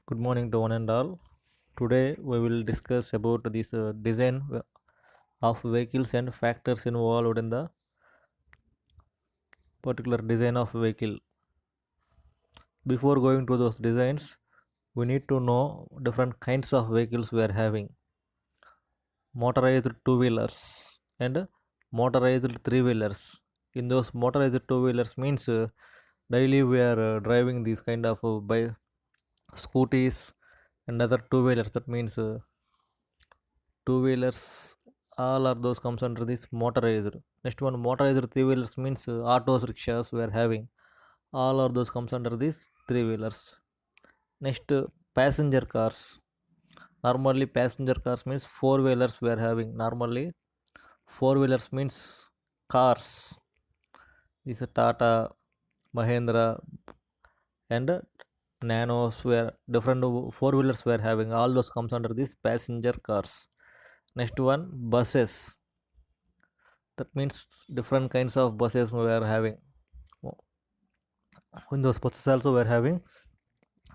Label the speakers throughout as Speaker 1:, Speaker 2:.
Speaker 1: Good morning to one and all. Today we will discuss about this design of vehicles and factors involved in the particular design of vehicle. Before going to those designs, we need to know different kinds of vehicles we are having. Motorized two-wheelers and motorized three-wheelers. In those motorized two-wheelers means daily we are driving these kind of by scooties and other two-wheelers. That means two wheelers, all are those comes under this motorized. Next one, motorized three wheelers means autos, rickshaws we are having, all are those comes under this three wheelers. Next, passenger cars. Normally passenger cars means four wheelers we are having. Normally four wheelers means cars. This is Tata, Mahindra and nanos were different four wheelers were having, all those comes under this passenger cars. Next one, buses. That means different kinds of buses we are having. In those buses also we are having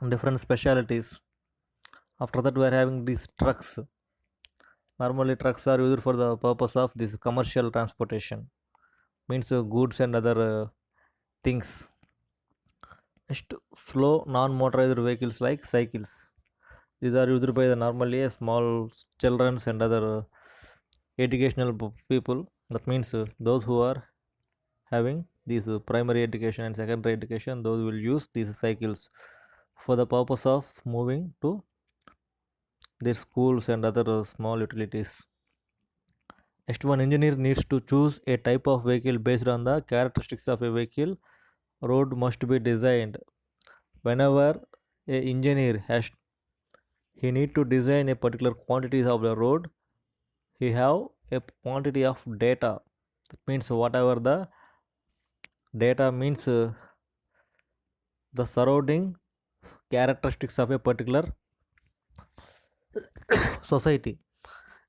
Speaker 1: different specialities. After that we are having these trucks. Normally trucks are used for the purpose of this commercial transportation, means goods and other things. Next, slow non-motorized vehicles like cycles. These are used by the normally small children and other educational people. That means those who are having these primary education and secondary education, those will use these cycles for the purpose of moving to their schools and other small utilities. Next one, engineer needs to choose a type of vehicle based on the characteristics of a vehicle. Road must be designed. Whenever a engineer has, he need to design a particular quantities of the road, he have a quantity of data. That means whatever the data means the surrounding characteristics of a particular society.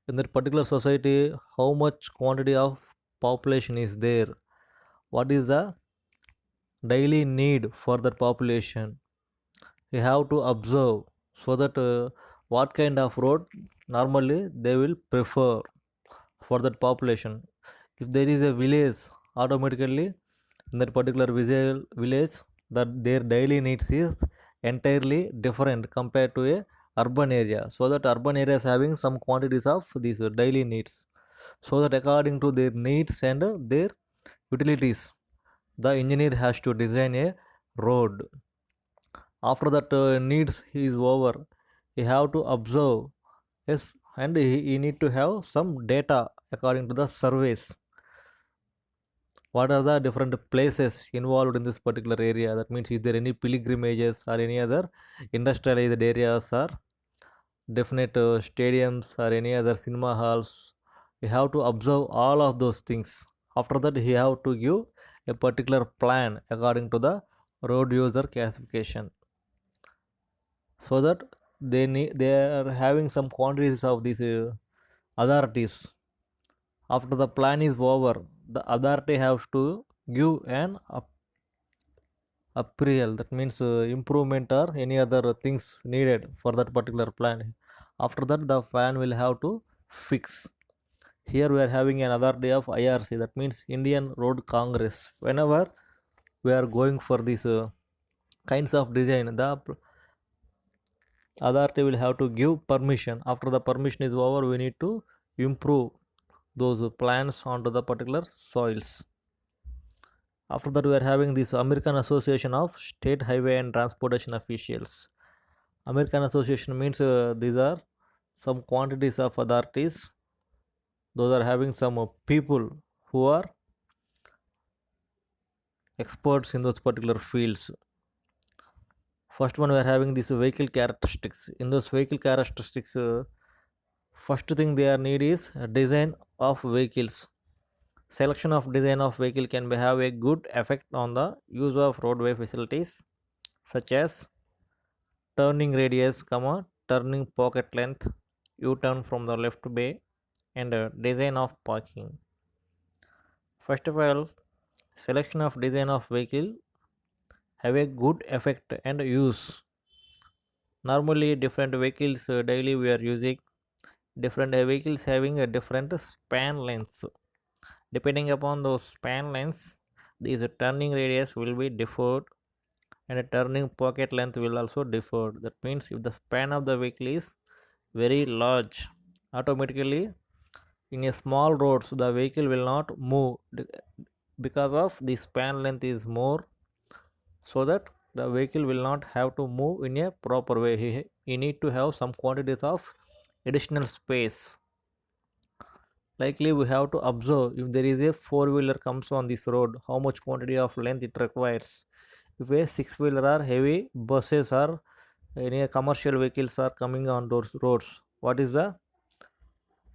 Speaker 1: In that particular society, how much quantity of population is there, what is the daily need for that population, you have to observe, so that what kind of road normally they will prefer for that population. If there is a village, automatically in that particular village, that their daily needs is entirely different compared to a urban area, so that urban areas having some quantities of these daily needs, so that according to their needs and their utilities, the engineer has to design a road. After that needs is over, he have to observe, yes, and he need to have some data according to the surveys, what are the different places involved in this particular area. That means is there any pilgrimages or any other industrialized areas or definite stadiums or any other cinema halls. You have to observe all of those things. After that he have to give a particular plan according to the road user classification, so that they are having some quantities of these authorities. After the plan is over, the authority has to give an appraisal. That means improvement or any other things needed for that particular plan. After that the plan will have to fix. Here we are having an authority of IRC, that means Indian Road Congress. Whenever we are going for these kinds of design, the authority will have to give permission. After the permission is over, we need to improve those plans onto the particular soils. After that we are having this American Association of State Highway and Transportation Officials. American Association means these are some quantities of authorities, those are having some people who are experts in those particular fields. First one, we are having this vehicle characteristics. In those vehicle characteristics, first thing they are need is design of vehicles. Selection of design of vehicle can have a good effect on the use of roadway facilities, such as turning radius, turning pocket length, U-turn from the left bay, and design of parking. First of all, selection of design of vehicle have a good effect and use Normally different vehicles daily we are using different vehicles having a different span lengths. Depending upon those span lengths, these turning radius will be differed, and a turning pocket length will also differ. That means if the span of the vehicle is very large, automatically in a small roads the vehicle will not move because of the span length is more, so that the vehicle will not have to move in a proper way. He need to have some quantities of additional space. Likely we have to observe if there is a four wheeler comes on this road, how much quantity of length it requires. If a six wheeler or heavy buses or any commercial vehicles are coming on those roads, what is the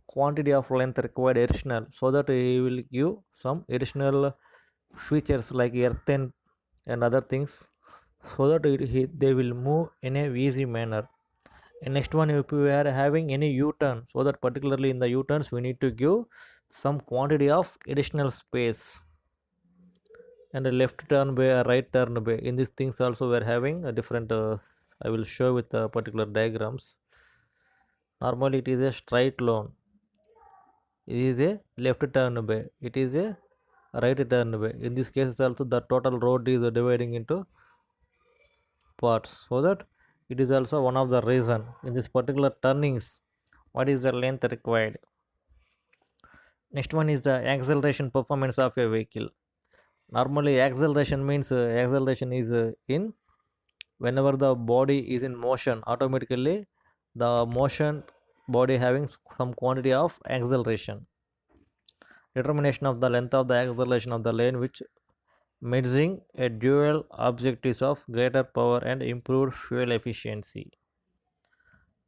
Speaker 1: quantity of length required additional, so that he will give some additional features like earthen and other things, so that they will move in a easy manner. And next one, if we are having any u-turn, so that particularly in the u-turns we need to give some quantity of additional space. And a left turn bay, a right turn bay, in these things also we are having a different I will show with particular diagrams. Normally it is a straight line, it is a left turn bay, it is a right turn bay. In this case also the total road is dividing into parts, so that it is also one of the reason in this particular turnings what is the length required. Next one is the acceleration performance of a vehicle. Normally acceleration means acceleration is in whenever the body is in motion, automatically the motion body having some quantity of acceleration. Determination of the length of the acceleration of the lane which measuring a dual objectives of greater power and improved fuel efficiency.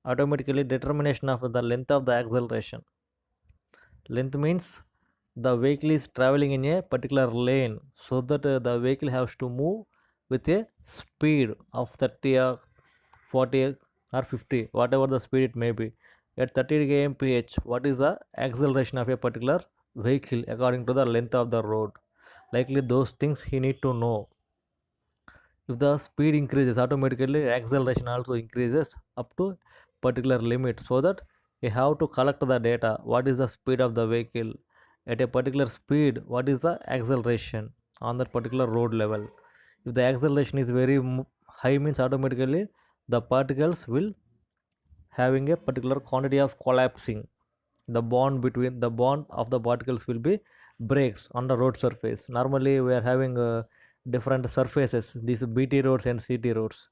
Speaker 1: Automatically determination of the length of the acceleration. Length means the vehicle is traveling in a particular lane, so that the vehicle has to move with a speed of 30 or 40 or 50, whatever the speed it may be. At 30 kmph, what is the acceleration of a particular vehicle according to the length of the road? Likely those things he need to know. If the speed increases, automatically acceleration also increases up to particular limit, so that you have to collect the data. What is the speed of the vehicle at a particular speed? What is the acceleration on that particular road level? If the acceleration is very high, means automatically the particles will having a particular quantity of collapsing. The bond of the particles will be breaks on the road surface. Normally we are having different surfaces, these bt roads and ct roads.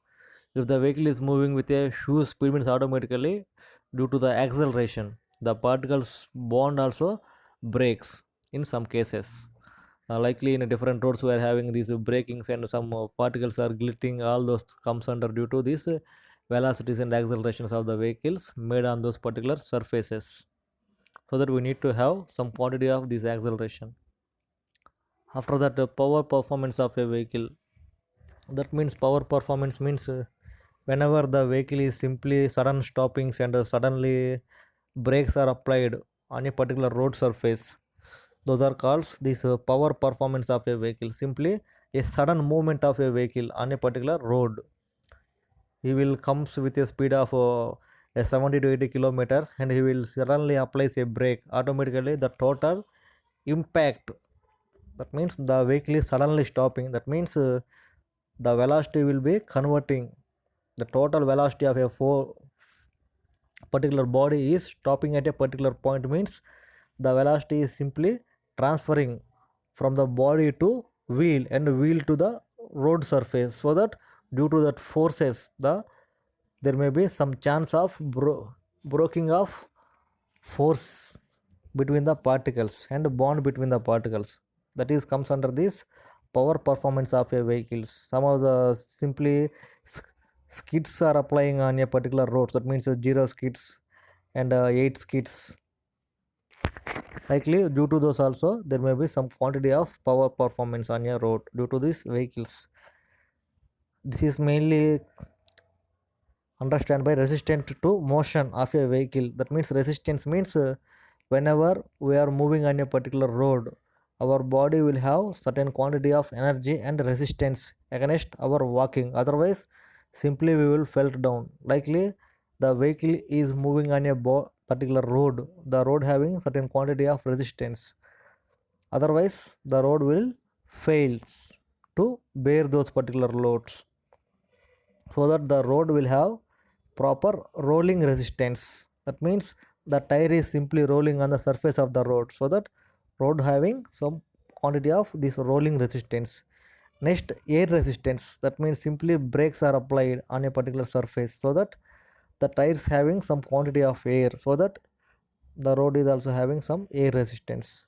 Speaker 1: If the vehicle is moving with a huge speed, means automatically due to the acceleration the particles bond also breaks in some cases. Likely in a different roads we are having these breakings, and some particles are glitting, all those comes under due to these velocities and accelerations of the vehicles made on those particular surfaces, so that we need to have some quantity of this acceleration. After that, power performance of a vehicle. That means power performance means whenever the vehicle is simply sudden stoppings and suddenly brakes are applied on a particular road surface, those are called this power performance of a vehicle. Simply a sudden movement of a vehicle on a particular road, he will comes with a speed of a 70 to 80 kilometers, and he will suddenly applies a brake. Automatically the total impact, that means the vehicle is suddenly stopping, that means the velocity will be converting. The total velocity of a particular body is stopping at a particular point, means the velocity is simply transferring from the body to wheel and wheel to the road surface, so that due to that forces there may be some chance of breaking of force between the particles and bond between the particles. That is comes under this power performance of a vehicle. Some of the simply skids are applying on a particular road, that means 0 skids and 8 skids. Likely due to those also there may be some quantity of power performance on a road due to these vehicles. This is mainly understand by resistant to motion of a vehicle. That means resistance means whenever we are moving on a particular road, our body will have certain quantity of energy and resistance against our walking. Otherwise simply we will felt down. Likely the vehicle is moving on a particular road, the road having certain quantity of resistance. Otherwise, the road will fail to bear those particular loads. So that the road will have proper rolling resistance. That means the tire is simply rolling on the surface of the road, so that road having some quantity of this rolling resistance. Next, air resistance. That means simply brakes are applied on a particular surface, so that the tires having some quantity of air, so that the road is also having some air resistance.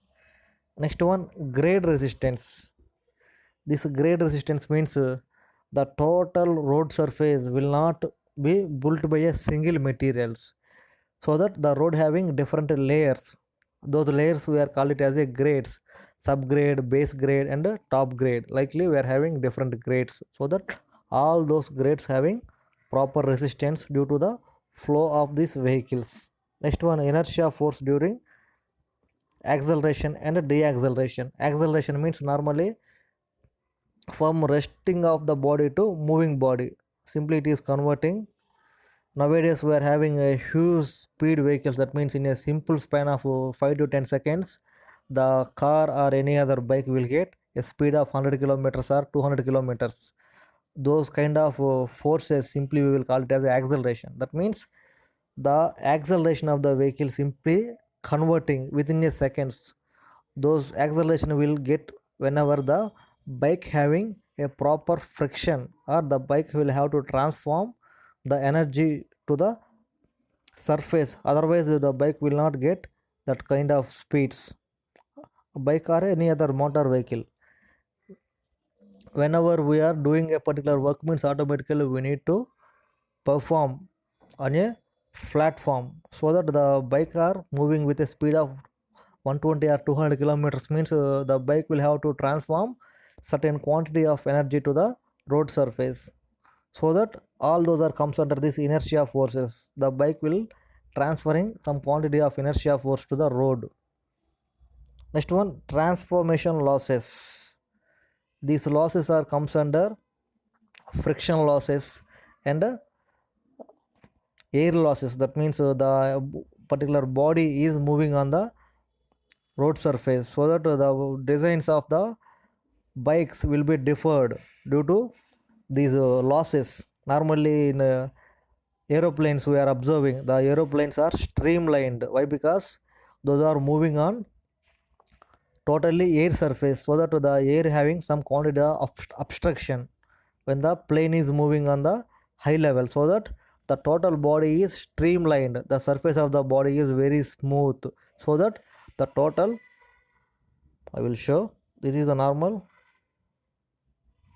Speaker 1: Next one, grade resistance. This grade resistance means the total road surface will not be built by a single materials, so that the road having different layers. Those layers we are called it as a grades, subgrade, base grade, and top grade. Likely we are having different grades, so that all those grades having proper resistance due to the flow of these vehicles. Next one, inertia force during acceleration and deacceleration. Acceleration means normally from resting of the body to moving body. Simply it is converting. Nowadays we are having a huge speed vehicles. That means in a simple span of 5 to 10 seconds, the car or any other bike will get a speed of 100 kilometers or 200 kilometers. Those kind of forces, simply we will call it as acceleration. That means the acceleration of the vehicle simply converting within a seconds. Those acceleration will get whenever the bike having a proper friction, or the bike will have to transform the energy to the surface. Otherwise the bike will not get that kind of speeds. A bike or any other motor vehicle, whenever we are doing a particular work, means automatically we need to perform on a platform, so that the bike are moving with a speed of 120 or 200 kilometers, means the bike will have to transform certain quantity of energy to the road surface, so that all those are comes under this inertia forces. The bike will transferring some quantity of inertia force to the road. Next one, transformation losses. These losses are comes under friction losses and air losses. That means the particular body is moving on the road surface, so that the designs of the bikes will be deferred due to these losses. Normally in aeroplanes we are observing the aeroplanes are streamlined. Why? Because those are moving on totally air surface, so that the air having some quantity of obstruction when the plane is moving on the high level, so that the total body is streamlined, the surface of the body is very smooth, so that the total, I will show, this is a normal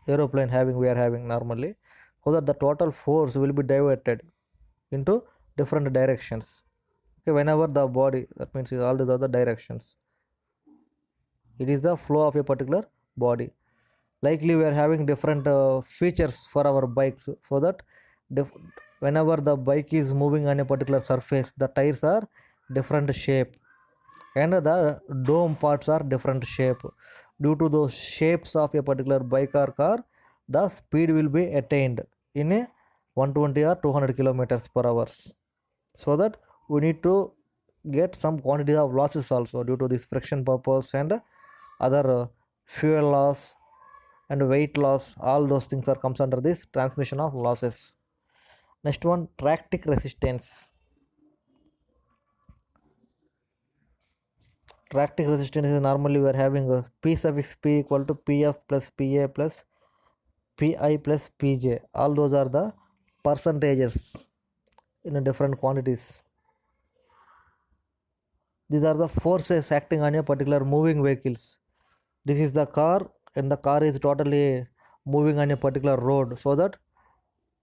Speaker 1: aeroplane having we are having normally, so that the total force will be diverted into different directions. Okay, whenever the body, that means all the other directions, it is the flow of a particular body. Likely we are having different features for our bikes, so that whenever the bike is moving on a particular surface, the tires are different shape and the dome parts are different shape. Due to those shapes of a particular bike or car, the speed will be attained in a 120 or 200 kilometers per hour. So that we need to get some quantity of losses also due to this friction purpose and other fuel loss and weight loss. All those things are comes under this transmission of losses. Next one, tractic resistance. Tractic resistance is normally we are having a P suffix P equal to Pf plus Pa plus Pi plus Pj. All those are the percentages in a different quantities. These are the forces acting on a particular moving vehicles. This is the car, and the car is totally moving on a particular road, so that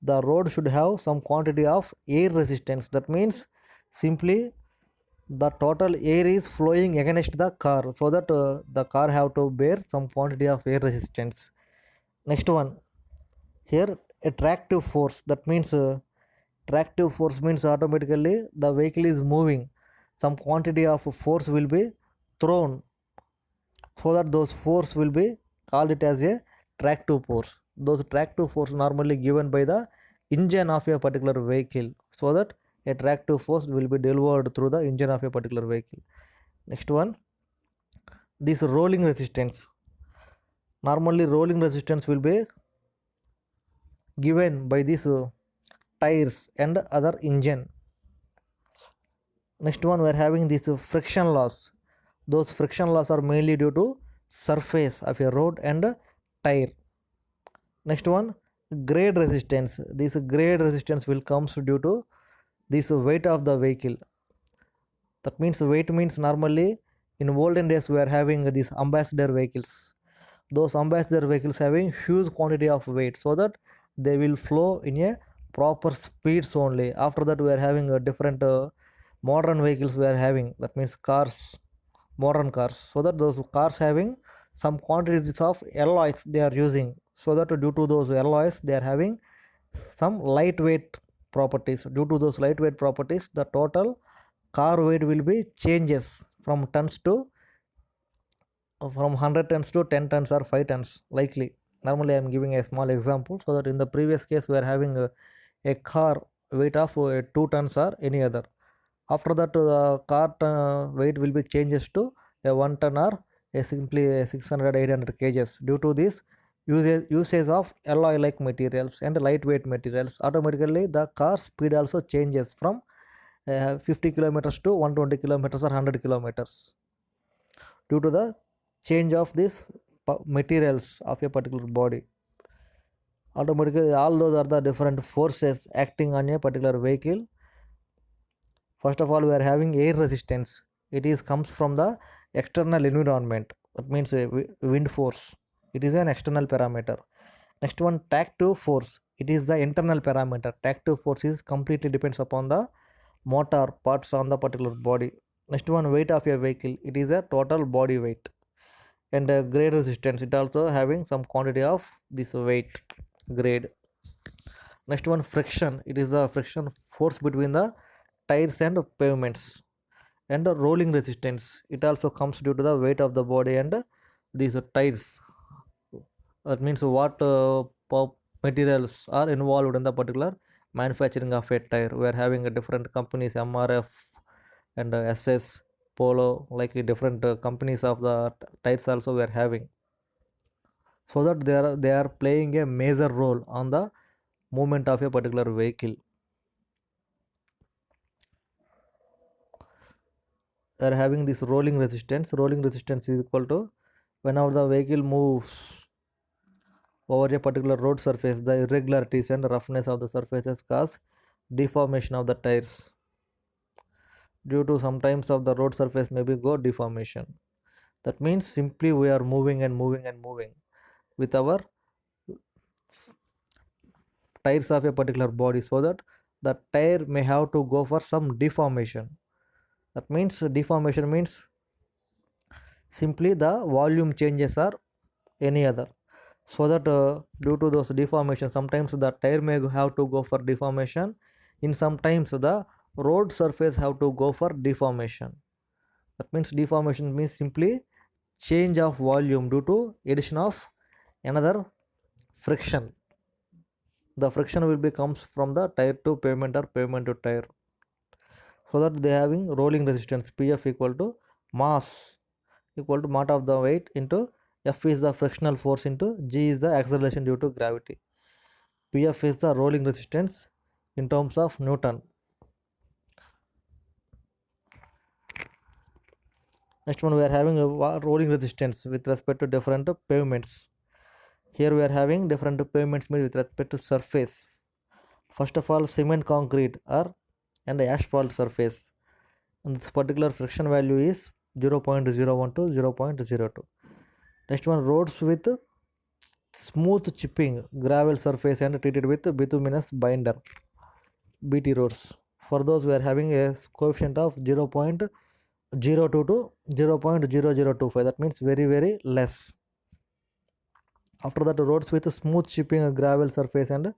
Speaker 1: the road should have some quantity of air resistance. That means simply the total air is flowing against the car, so that the car have to bear some quantity of air resistance. Next one, here attractive force. That means tractive force means automatically the vehicle is moving, some quantity of force will be thrown, so that those force will be called it as a tractive force. Those tractive force normally given by the engine of a particular vehicle, so that a tractive force will be delivered through the engine of a particular vehicle. Next one, this rolling resistance. Normally rolling resistance will be given by these tires and other engine. Next one, we are having this friction loss. Those friction loss are mainly due to surface of a road and tire. Next one, grade resistance. This grade resistance will comes due to this weight of the vehicle. That means weight means normally in olden days we are having these ambassador vehicles. Those ambassador vehicles having huge quantity of weight, so that they will flow in a proper speeds only. After that we are having a different modern vehicles we are having, that means cars, modern cars, so that those cars having some quantities of alloys they are using, so that due to those alloys they are having some lightweight properties. Due to those lightweight properties, the total car weight will be changes from tons to from 100 tons to 10 tons or 5 tons likely. Normally I am giving a small example, so that in the previous case we are having a car weight of 2 tons or any other. After that the car weight will be changes to a 1 ton or a simply a 600 800 kgs. Due to this usage of alloy like materials and lightweight materials, automatically the car speed also changes from 50 kilometers to 120 kilometers or 100 kilometers, due to the change of these materials of a particular body. Automatically all those are the different forces acting on a particular vehicle. First of all, we are having air resistance. It is comes from the external environment, that means wind force. It is an external parameter. Next one, tractive force. It is the internal parameter. Tractive force is completely depends upon the motor parts on the particular body. Next one, weight of a vehicle. It is a total body weight. And grade resistance, it also having some quantity of this weight grade. Next one, friction. It is a friction force between the tires and pavements. And rolling resistance, it also comes due to the weight of the body and these tires. That means what materials are involved in the particular manufacturing of a tire. We are having a different companies, MRF and SS, Polo, like different companies of the tires also we are having, so that they are playing a major role on the movement of a particular vehicle. They are having this rolling resistance. Rolling resistance is equal to whenever the vehicle moves over a particular road surface, the irregularities and roughness of the surfaces cause deformation of the tires. Due to sometimes of the road surface maybe go deformation. That means simply we are moving and moving and moving with our tires of a particular body, so that the tire may have to go for some deformation. That means deformation means simply the volume changes or any other, so that due to those deformation sometimes the tire may have to go for deformation. In sometimes the road surface have to go for deformation. That means deformation means simply change of volume due to addition of another friction. The friction will be comes from the tire to pavement or pavement to tire, so that they having rolling resistance. Pf equal to mass equal to mass of the weight into F is the frictional force into G is the acceleration due to gravity. Pf is the rolling resistance in terms of Newton. Next one, we are having a rolling resistance with respect to different pavements. Here we are having different pavements with respect to surface. First of all, cement concrete or and asphalt surface. And this particular friction value is 0.01 to 0.02. Next one, roads with smooth chipping gravel surface and treated with bituminous binder, BT roads. For those we are having a coefficient of 0.02 to 0.0025. That means very less. After that, roads with smooth chipping gravel surface and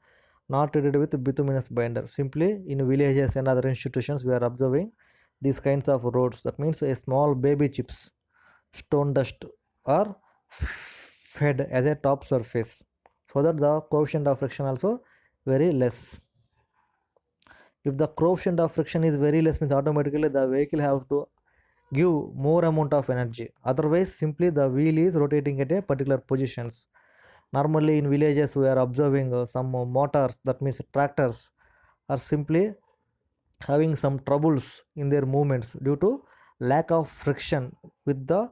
Speaker 1: not treated with bituminous binder. Simply in villages and other institutions we are observing these kinds of roads. That means a small baby chips, stone dust are fed as a top surface, so that the coefficient of friction also very less. If the coefficient of friction is very less, means automatically the vehicle have to give more amount of energy. Otherwise, simply the wheel is rotating at a particular positions. Normally in villages we are observing some motors, that means tractors, are simply having some troubles in their movements due to lack of friction with the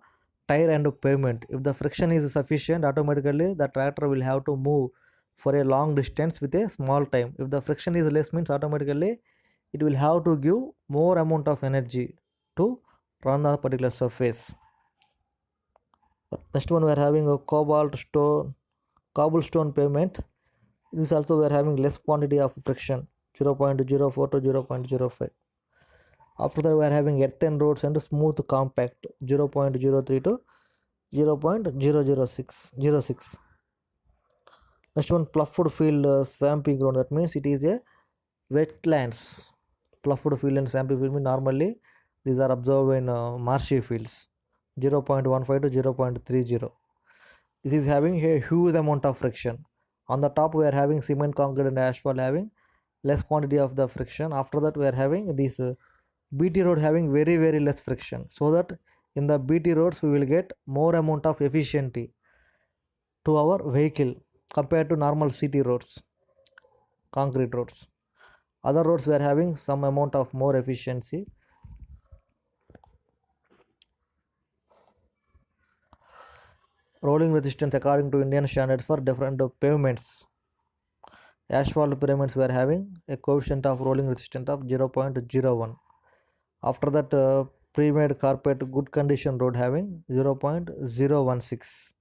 Speaker 1: tire and pavement. If the friction is sufficient, automatically the tractor will have to move for a long distance with a small time. If the friction is less, means automatically it will have to give more amount of energy to run the particular surface. Next one, we are having a cobblestone pavement. This also we are having less quantity of friction, 0.04 to 0.05. After that, we are having earthen roads and smooth compact, 0.03 to 0.006. Next one, pluffed field, swampy ground. That means it is a wetlands. Pluffed field and swampy field mean normally these are observed in marshy fields, 0.15 to 0.30. This is having a huge amount of friction. On the top we are having cement, concrete and asphalt having less quantity of the friction. After that we are having this BT road having very less friction, so that in the BT roads we will get more amount of efficiency to our vehicle compared to normal city roads, concrete roads. Other roads we are having some amount of more efficiency. Rolling resistance according to Indian standards for different pavements. Asphalt pavements we are having a coefficient of rolling resistance of 0.01. After that, pre-made carpet good condition road having 0.016.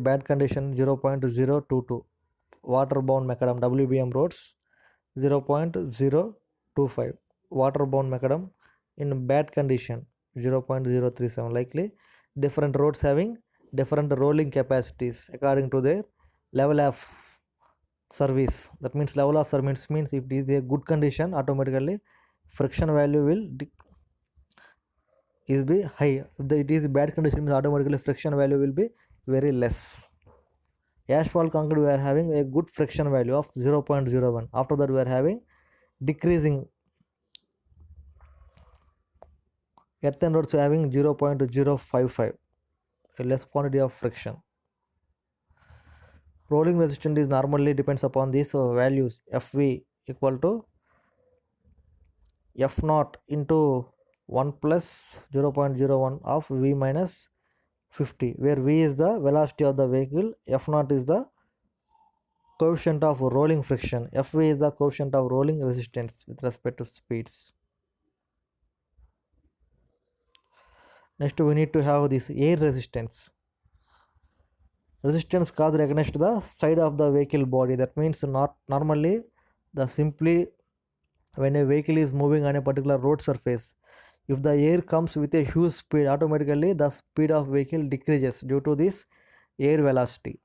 Speaker 1: Bad condition 0.022. Waterbound macadam WBM roads 0.025. Waterbound macadam in bad condition 0.037. Likely different roads having different rolling capacities according to their level of service. That means level of service means if it is a good condition, automatically friction value will is be high. If it is bad condition, means automatically friction value will be very less. Asphalt concrete we are having a good friction value of 0.01. After that we are having decreasing. Earthen roads having 0.055, a less quantity of friction. Rolling resistance is normally depends upon these values. Fv equal to F naught into 1 plus 0.01 of V minus 50, where V is the velocity of the vehicle, F naught is the coefficient of rolling friction, Fv is the coefficient of rolling resistance with respect to speeds. Next we need to have this air resistance. Resistance caused against the side of the vehicle body. That means not normally the simply when a vehicle is moving on a particular road surface, if the air comes with a huge speed, automatically the speed of vehicle decreases due to this air velocity.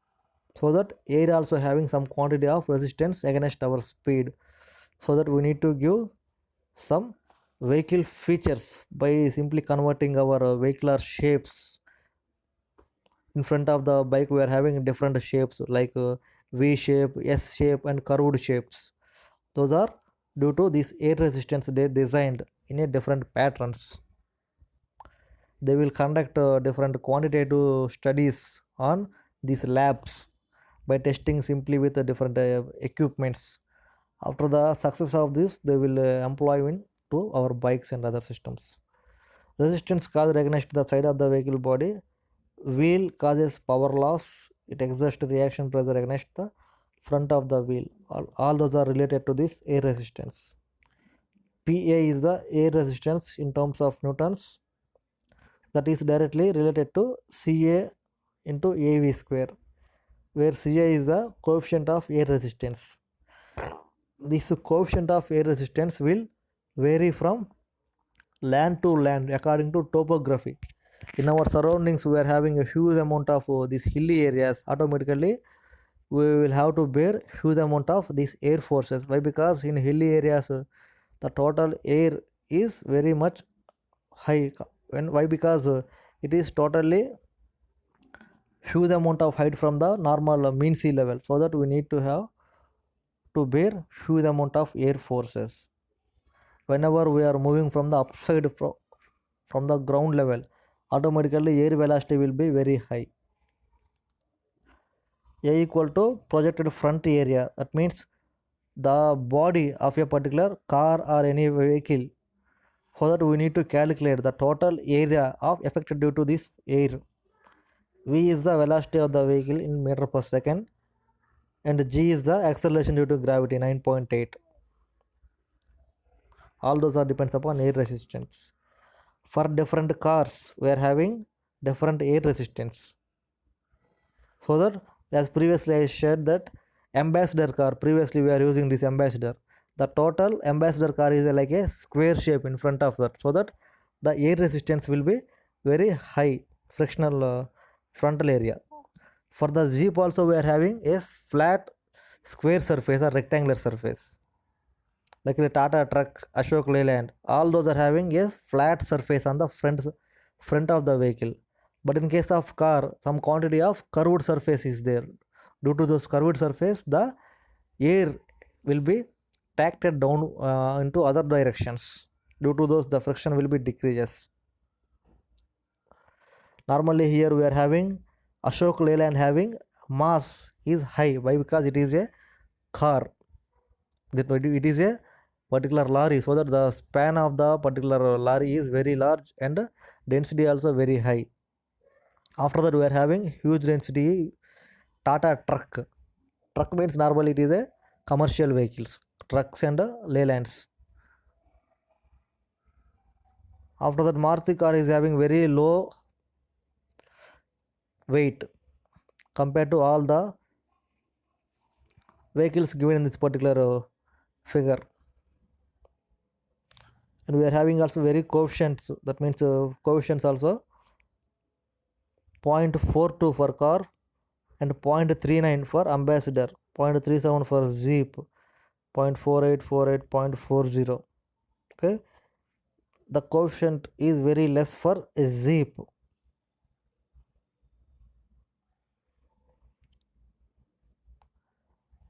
Speaker 1: So that air also having some quantity of resistance against our speed, so that we need to give some vehicle features by simply converting our vehicular shapes. In front of the bike we are having different shapes like V shape, S shape and curved shapes. Those are due to this air resistance they designed in a different patterns. They will conduct different quantitative studies on these labs by testing simply with the different equipments. After the success of this, they will employ into our bikes and other systems. Resistance caused against the side of the vehicle body. Wheel causes power loss. It exerts reaction pressure against the front of the wheel. All those are related to this air resistance. Pa is the air resistance in terms of newtons, that is directly related to Ca into Av square, where Ca is the coefficient of air resistance. This coefficient of air resistance will vary from land to land according to topography. In our surroundings we are having a huge amount of these hilly areas, automatically we will have to bear huge amount of these air forces. Why? Because in hilly areas the total air is very much high. Why? Because it is totally huge amount of height from the normal mean sea level, so that we need to have to bear huge amount of air forces. Whenever we are moving from the upside from the ground level, automatically air velocity will be very high. A equal to projected front area. That means the body of a particular car or any vehicle. So that we need to calculate the total area of affected due to this air. V is the velocity of the vehicle in meter per second, and G is the acceleration due to gravity 9.8. All those are depends upon air resistance. For different cars, we are having different air resistance. So that, as previously I shared, that ambassador car, previously we are using this ambassador. The total ambassador car is like a square shape in front of that, so that the air resistance will be very high, frictional frontal area. For the Jeep also we are having a flat square surface or rectangular surface. Like the Tata truck, Ashok Leyland, all those are having a flat surface on the front of the vehicle. But in case of car, some quantity of curved surface is there. Due to those curved surface, the air will be tacted down into other directions. Due to those, the friction will be decreases. Normally here we are having Ashok Leyland having mass is high. Why? Because it is a car. It is a particular lorry, so that the span of the particular lorry is very large and density also very high. After that we are having huge density Tata truck. Truck means normally it is a commercial vehicles, trucks and Leylands. After that Maruti car is having very low weight compared to all the vehicles given in this particular figure. And we are having also very coefficients, that means coefficients also 0.42 for car and 0.39 for ambassador, 0.37 for Jeep, 0.4848, 0.40. Okay, the coefficient is very less for a Jeep.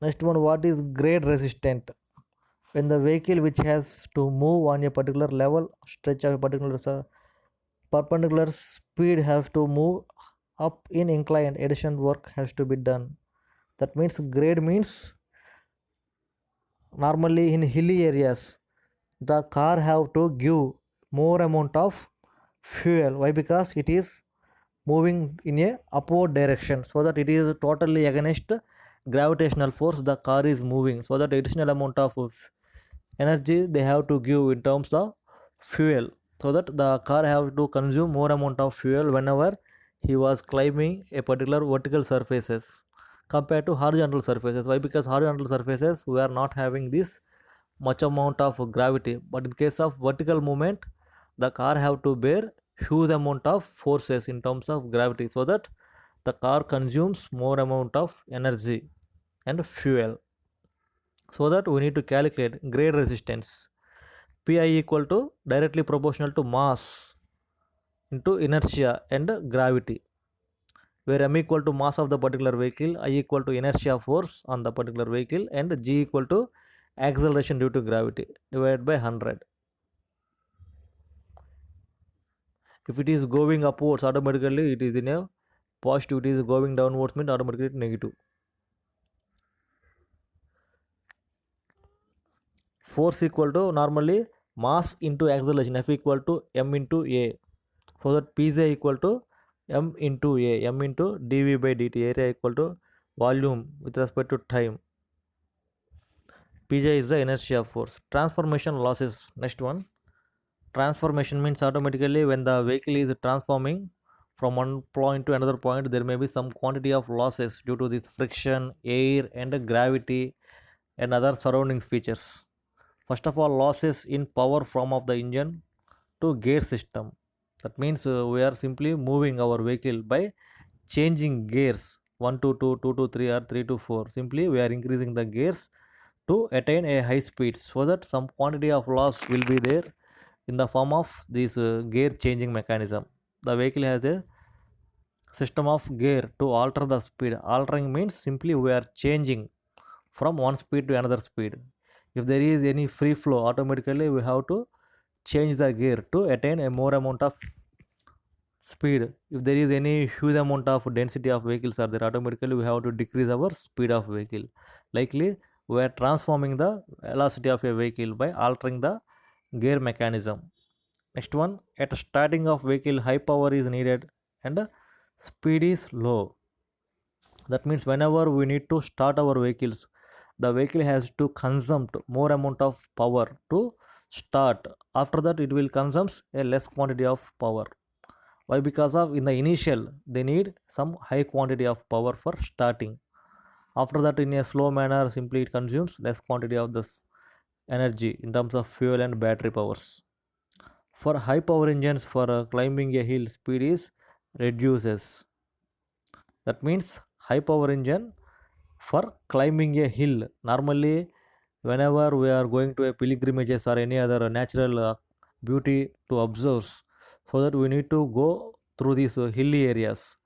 Speaker 1: Next one, what is grade resistant? When the vehicle which has to move on a particular level, stretch of a particular perpendicular speed has to move up in incline, addition work has to be done. That means grade means normally in hilly areas the car have to give more amount of fuel. Why? Because it is moving in a upward direction, so that it is totally against gravitational force the car is moving, so that additional amount of energy they have to give in terms of fuel, so that the car have to consume more amount of fuel whenever he was climbing a particular vertical surfaces compared to horizontal surfaces. Why? Because horizontal surfaces we are not having this much amount of gravity, but in case of vertical movement the car have to bear huge amount of forces in terms of gravity, so that the car consumes more amount of energy and fuel. So that we need to calculate grade resistance. Pi equal to directly proportional to mass into inertia and gravity, where m equal to mass of the particular vehicle, I equal to inertia force on the particular vehicle, and g equal to acceleration due to gravity divided by 100. If it is going upwards, automatically it is in a positive. It is going downwards means automatically negative. Force equal to normally mass into acceleration, F equal to m into a, so that pz equal to m into a, m into dv by dt, area equal to volume with respect to time. Pj is the inertia force. Transformation losses. Next one, transformation means automatically when the vehicle is transforming from one point to another point, there may be some quantity of losses due to this friction, air and gravity and other surroundings features. First of all, losses in power from of the engine to gear system. That means we are simply moving our vehicle by changing gears 1 to 2, 2 to 3 or 3 to 4. Simply we are increasing the gears to attain a high speed, so that some quantity of loss will be there in the form of this gear changing mechanism. The vehicle has a system of gear to alter the speed. Altering means simply we are changing from one speed to another speed. If there is any free flow, automatically we have to change the gear to attain a more amount of speed. If there is any huge amount of density of vehicles are there, automatically we have to decrease our speed of vehicle. Likely we are transforming the velocity of a vehicle by altering the gear mechanism. Next one, at starting of vehicle high power is needed and speed is low. That means whenever we need to start our vehicles, the vehicle has to consume more amount of power to start. After that it will consume a less quantity of power. Why? Because of in the initial they need some high quantity of power for starting. After that, in a slow manner, simply it consumes less quantity of this energy in terms of fuel and battery powers. For high power engines, for climbing a hill, speed is reduces. That means high power engine for climbing a hill. Normally, whenever we are going to a pilgrimages or any other natural beauty to observe, so that we need to go through these hilly areas.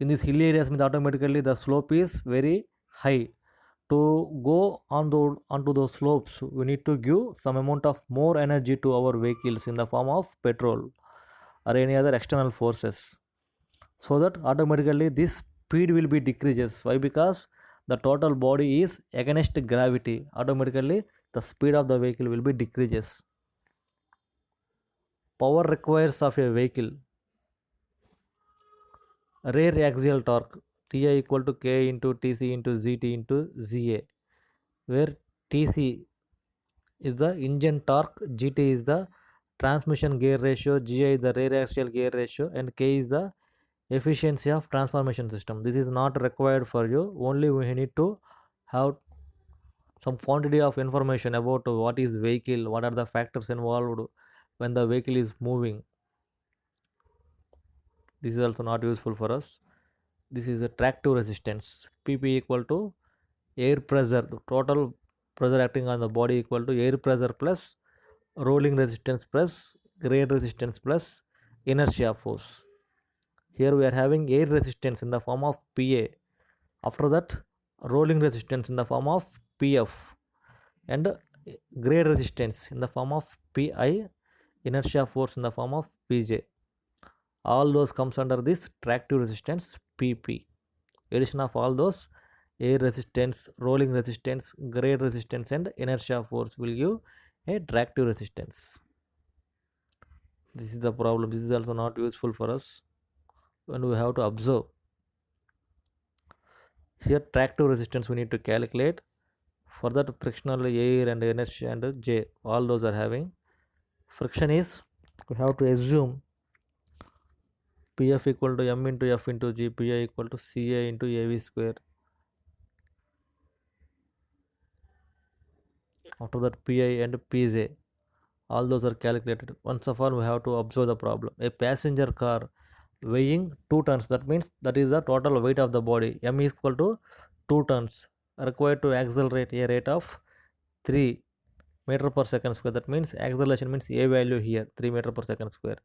Speaker 1: In these hilly areas means automatically the slope is very high. To go on onto those slopes, we need to give some amount of more energy to our vehicles in the form of petrol or any other external forces, so that automatically this speed will be decreases. Why? Because the total body is against gravity, automatically the speed of the vehicle will be decreases. Power requires of a vehicle, rear axial torque ti equal to k into tc into zt into za, where tc is the engine torque, gt is the transmission gear ratio, gi is the rear axial gear ratio, and k is the efficiency of transformation system. This is not required for you, only we need to have some quantity of information about what is vehicle, what are the factors involved when the vehicle is moving. This is also not useful for us. This is a tractive resistance, pp equal to air pressure, the total pressure acting on the body equal to air pressure plus rolling resistance plus grade resistance plus inertia force. Here we are having air resistance in the form of pa, after that rolling resistance in the form of pf, and grade resistance in the form of pi, inertia force in the form of pj. All those comes under this tractive resistance pp. Addition of all those air resistance, rolling resistance, grade resistance and inertia force will give a tractive resistance. This is the problem. This is also not useful for us when we have to observe. Here tractive resistance we need to calculate. For that, frictional air and inertia and j, all those are having. Friction is, we have to assume pf equal to m into f into g, pi equal to ca into av square. After that, pi and pj, all those are calculated. Once of all, we have to observe the problem. A passenger car weighing 2 tons, that means that is the total weight of the body. M is equal to 2 tons, required to accelerate a rate of 3 meter per second square. That means acceleration means a value here 3 meter per second square.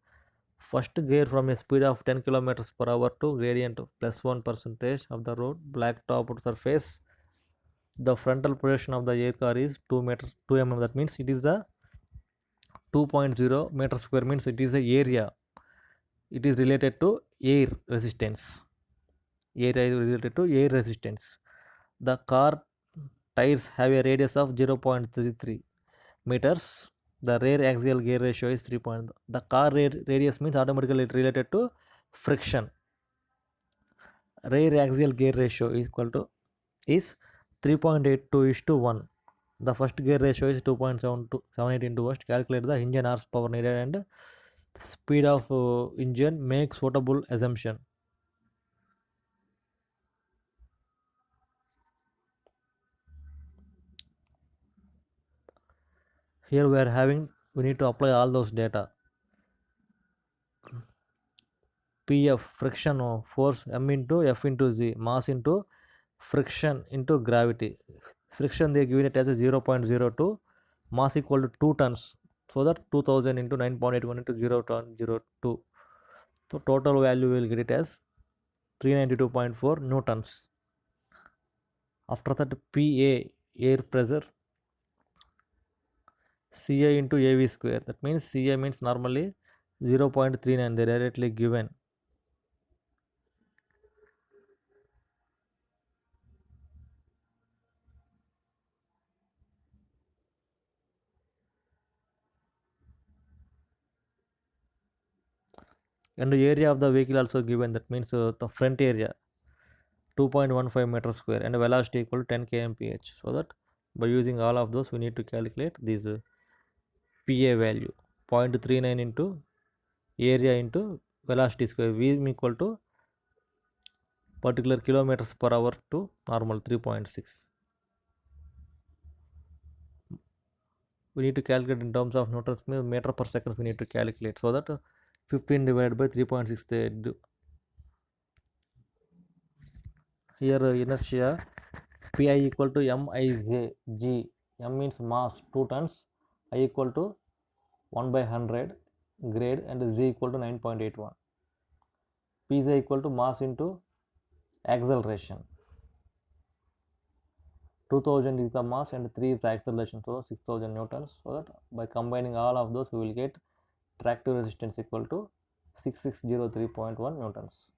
Speaker 1: First gear from a speed of 10 kilometers per hour to gradient of plus 1 percentage of the road black top surface. The frontal projection of the air car is 2 meters 2 mm. That means it is the 2.0 meter square, means it is a area. It is related to air resistance. Area is related to air resistance. The car tires have a radius of 0.33 meters. The rear axial gear ratio is 3. The car radius means automatically related to friction. Rear axial gear ratio is equal to is 3.82 is to 1. The first gear ratio is 2.78 into 1. Calculate the engine horsepower needed and speed of engine. Make suitable assumption. Here we need to apply all those data. Pf, friction force, m into f into z, mass into friction into gravity. Friction they given it as a 0.02, mass equal to 2 tons, so that 2000 into 9.81 into 0.02. So total value will get it as 392.4 newtons. After that, PA, air pressure, CA into AV square. That means CA means normally 0.39, they directly given. And the area of the vehicle also given, that means the front area 2.15 meter square, and velocity equal to 10 kmph. So that by using all of those we need to calculate this PA value 0.39 into area into velocity square, V equal to particular kilometers per hour to normal 3.6. We need to calculate in terms of newtons meter per second, we need to calculate. So that 15 divided by 3.6 they do. Here inertia Pi equal to Mij, M means mass 2 tons, I equal to 1 by 100 grade, and Z equal to 9.81. P is equal to mass into acceleration. 2000 is the mass and 3 is the acceleration, so 6000 newtons. So that by combining all of those we will get tractive resistance equal to 6603.1 newtons.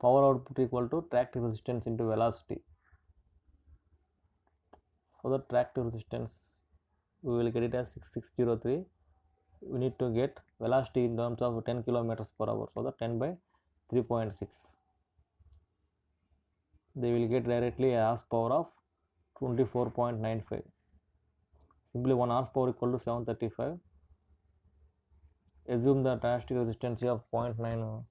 Speaker 1: Power output equal to tractive resistance into velocity. So the tractive resistance we will get it as 6603. We need to get velocity in terms of 10 kilometers per hour, so the 10 by 3.6. They will get directly a horsepower of 24.95. Simply 1 horsepower equal to 735. Assume the static resistance of 0.9.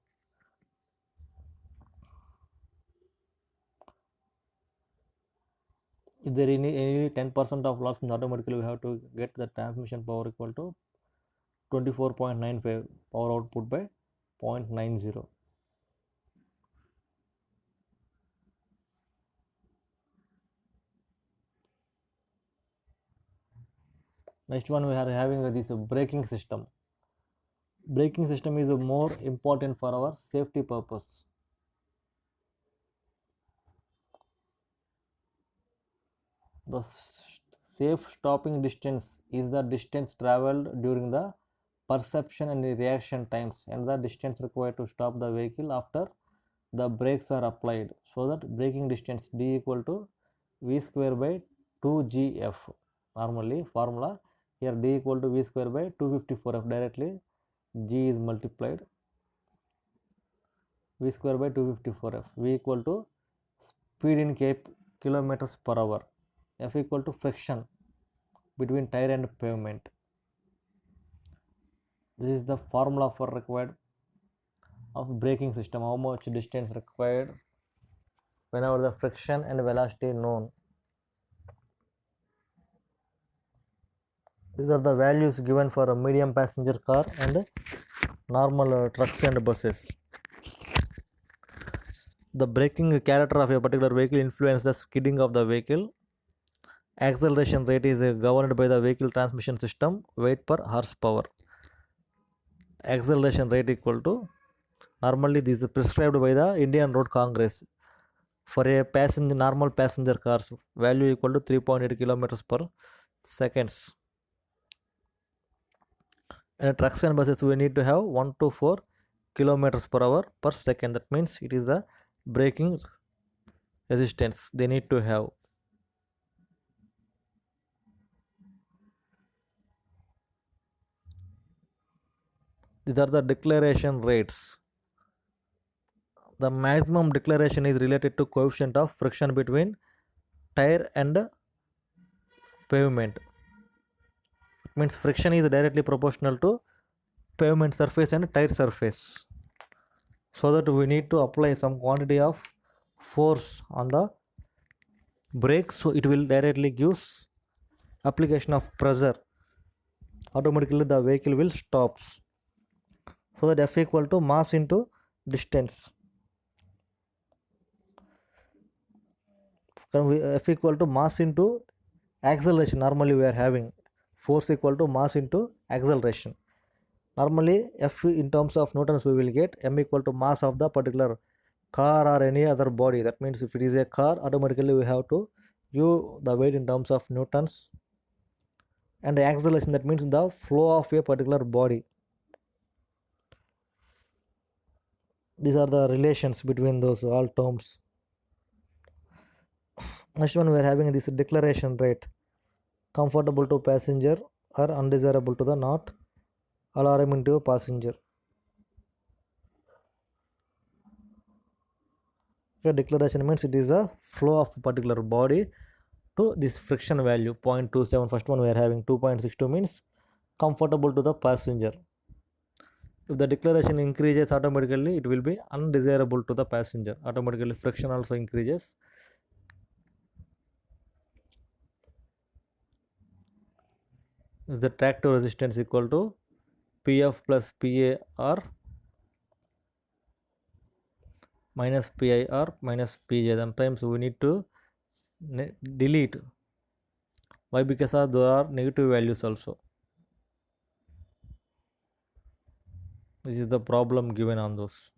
Speaker 1: If there is any 10% of loss, automatically we have to get the transmission power equal to 24.95 power output by 0.90. Next one, we are having this braking system. Braking system is more important for our safety purpose. The safe stopping distance is the distance traveled during the perception and reaction times, and the distance required to stop the vehicle after the brakes are applied. So that braking distance D equal to V square by 2GF. Normally formula here D equal to V square by 254F, directly G is multiplied, V square by 254F. V equal to speed in kilometers per hour. F equal to friction between tire and pavement. This is the formula for required of braking system, how much distance required whenever the friction and velocity known. These are the values given for a medium passenger car and normal trucks and buses. The braking character of a particular vehicle influences the skidding of the vehicle. Acceleration rate is governed by the vehicle transmission system weight per horsepower. Acceleration rate equal to, normally this is prescribed by the Indian Road Congress. For a passenger, normal passenger cars, value equal to 3.8 kilometers per seconds. And trucks and buses we need to have 1 to 4 kilometers per hour per second. That means it is the braking resistance they need to have. These are the declaration rates. The maximum declaration is related to coefficient of friction between tire and pavement. It means friction is directly proportional to pavement surface and tire surface. So that we need to apply some quantity of force on the brake, so it will directly gives application of pressure. Automatically the vehicle will stops. So that F equal to mass into distance. F equal to mass into acceleration. Normally we are having force equal to mass into acceleration. Normally F in terms of newtons we will get M equal to mass of the particular car or any other body. That means if it is a car, automatically we have to use the weight in terms of newtons, and acceleration, that means the flow of a particular body. These are the relations between those all terms. Next one, we are having this declaration rate: comfortable to passenger or undesirable to the not alarming to a passenger. Okay, declaration means it is a flow of a particular body to this friction value 0.27. First one we are having 2.62 means comfortable to the passenger. If the declaration increases, automatically it will be undesirable to the passenger. Automatically friction also increases. Is the tractive resistance equal to Pf plus Pa or minus Pi or minus Pj? Sometimes we need to delete. Why? Because there are negative values also. This is the problem given on those.